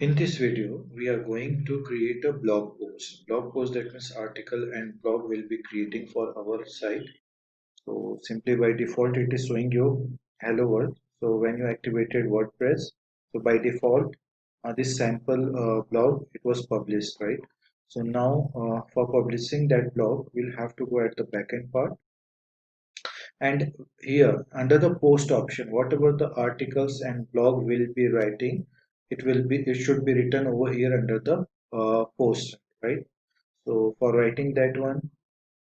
In this video, we are going to create a blog post. Blog post, that means article and blog will be creating for our site. So simply by default, it is showing you hello world. So when you activated WordPress, so by default, this sample blog, it was published, right? So now for publishing that blog, we'll have to go at the backend part. And here under the post option, whatever the articles and blog will be writing, it should be written over here under the post, right? So for writing that one,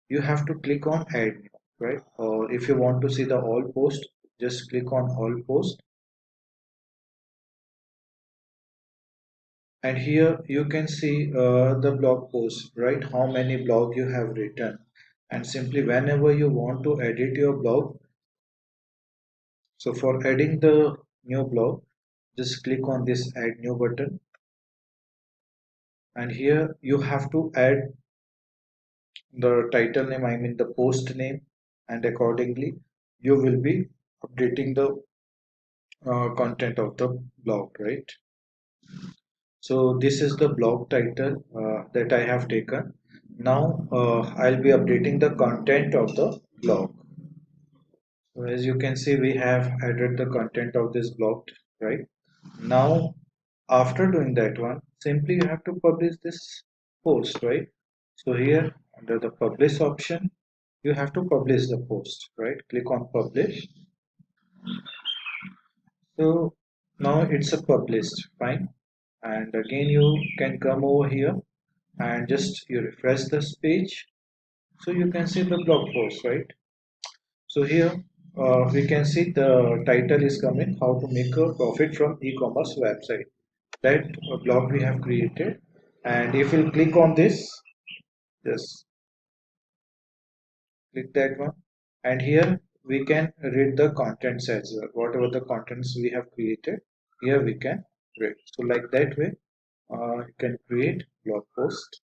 you have to click on add new, right? Or if you want to see the all post, just click on all post. And here you can see the blog post, right? How many blog you have written. And simply whenever you want to edit your blog, so for adding the new blog, just click on this add new button, and here you have to add the title name, I mean the post name, and accordingly you will be updating the content of the blog, right? So this is the blog title that I have taken. Now I'll be updating the content of the blog. So as you can see, we have added the content of this blog, right? Now after doing that one, simply you have to publish this post, right? So here under the publish option, you have to publish the post, right? Click on publish. So now it's a published, fine. And again you can come over here and just you refresh this page, so you can see the blog post, right? So here we can see the title is coming, how to make a profit from e-commerce website. That blog we have created, and if you click on this, just click that one, and here we can read the contents as well. Whatever the contents we have created, here we can read. So like that way you can create blog post.